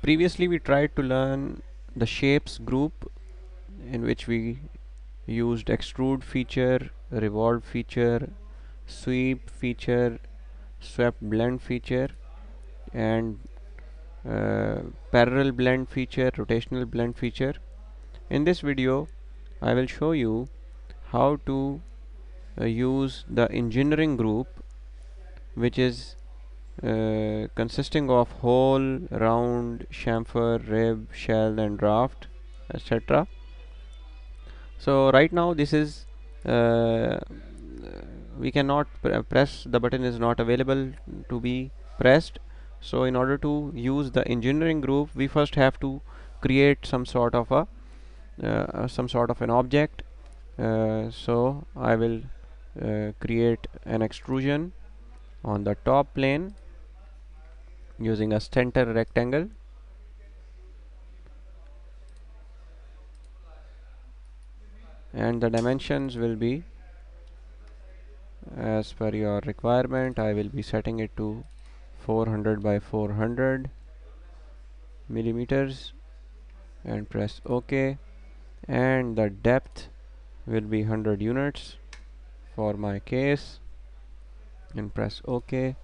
Previously we tried to learn the shapes group, in which we used extrude feature, revolve feature, sweep feature, swept blend feature, and uh, parallel blend feature, rotational blend feature. In this video I will show you how to use the engineering group, which is consisting of hole, round, chamfer, rib, shell and draft, etc. So right now this is we cannot press, the button is not available to be pressed. So in order to use the engineering group, we first have to create some sort of a an object. So I will create an extrusion on the top plane using a center rectangle, and the dimensions will be as per your requirement. I will be setting it to 400 by 400 millimeters and press OK, and the depth will be 100 units for my case and press OK.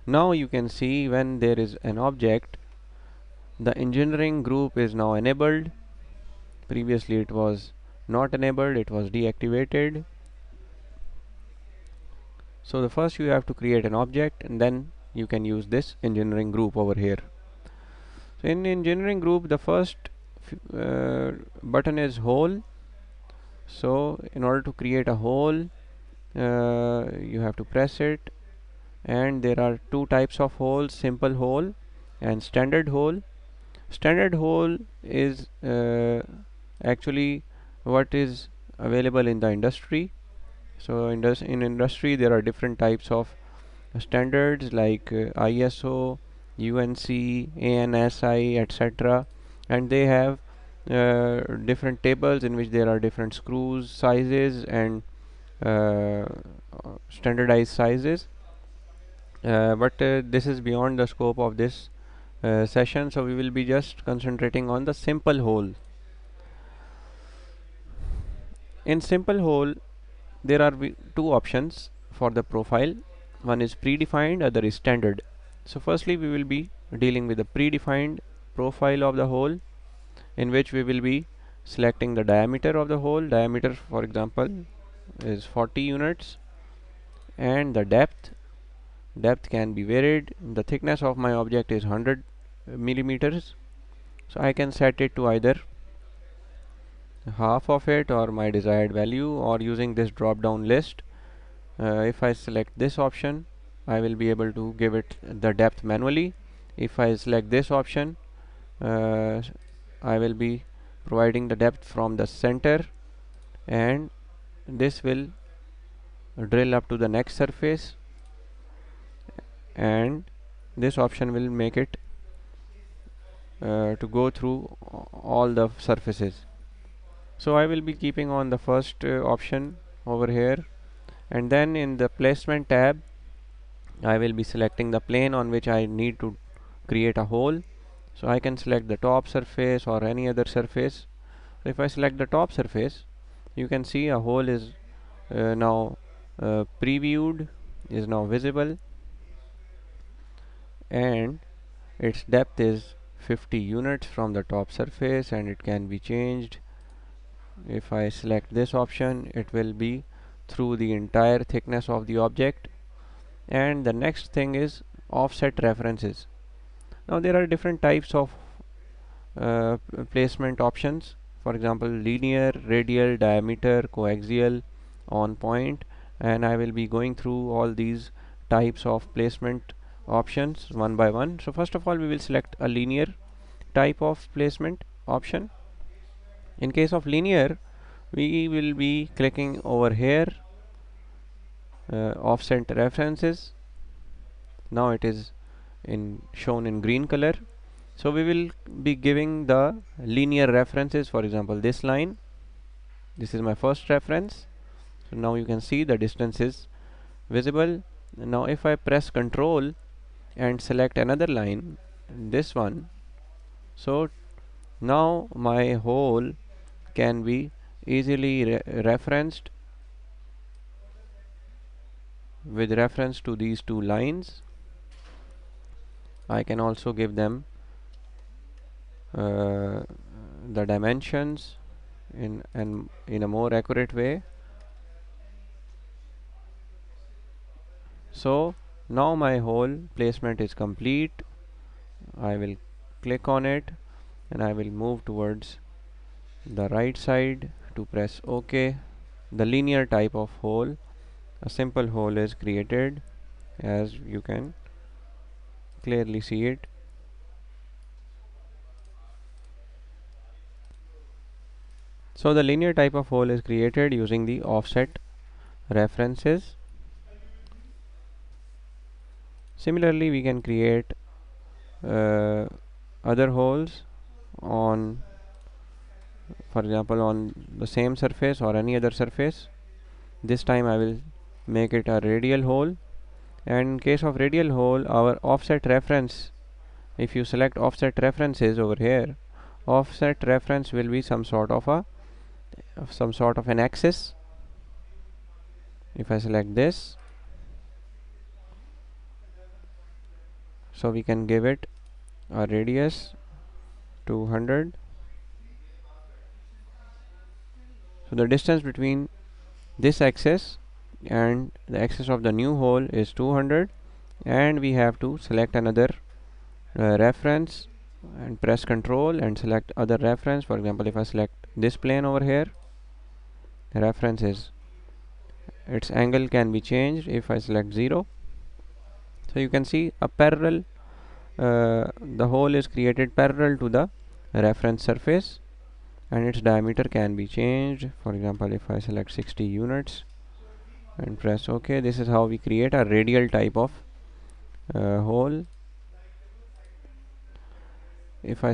Now you can see when there is an object, the engineering group is now enabled. Previously it was not enabled, it was deactivated. So the first you have to create an object, and then you can use this engineering group over here. So in engineering group, the first button is hole. So in order to create a hole, you have to press it, and there are two types of holes: simple hole and standard hole. Standard hole is actually what is available in the industry. So in industry there are different types of standards like ISO, UNC, ANSI, etc., and they have different tables in which there are different screws sizes and uh, standardized sizes. But this is beyond the scope of this session, so we will be just concentrating on the simple hole. In simple hole, there are two options for the profile. One is predefined, other is standard. So firstly we will be dealing with the predefined profile of the hole, in which we will be selecting the diameter of the hole. Diameter, for example, is 40 units, and the depth can be varied. The thickness of my object is 100 millimeters, so I can set it to either half of it or my desired value, or using this drop down list. If I select this option, I will be able to give it the depth manually. If I select this option, I will be providing the depth from the center, and this will drill up to the next surface, and this option will make it to go through all the surfaces. So I will be keeping on the first option over here, and then in the placement tab I will be selecting the plane on which I need to create a hole. So I can select the top surface or any other surface. So if I select the top surface, you can see a hole is now previewed, is now visible, and its depth is 50 units from the top surface, and it can be changed. If I select this option, it will be through the entire thickness of the object. And the next thing is offset references. Now there are different types of placement options. For example, linear, radial, diameter, coaxial, on point, and I will be going through all these types of placement options one by one. So first of all, we will select a linear type of placement option. In case of linear, we will be clicking over here, offset references. Now it is shown in green color. So we will be giving the linear references. For example, this line, this is my first reference. So now you can see the distance is visible. Now if I press Ctrl and select another line, this one, So now my hole can be easily referenced with reference to these two lines. I can also give them the dimensions in a more accurate way. So now my hole placement is complete. I will click on it and I will move towards the right side to press OK. The linear type of hole, a simple hole, is created, as you can clearly see it. So the linear type of hole is created using the offset references. Similarly, we can create other holes on, for example, on the same surface or any other surface. This time I will make it a radial hole, and in case of radial hole, our offset reference, if you select offset references over here, offset reference will be some sort of an axis. If I select this, so we can give it a radius 200. So the distance between this axis and the axis of the new hole is 200, and we have to select another reference and press Ctrl and select other reference. For example, if I select this plane over here, the reference is, its angle can be changed if I select 0. So you can see a parallel, the hole is created parallel to the reference surface, and its diameter can be changed. For example, if I select 60 units and press OK, this is how we create a radial type of hole. If I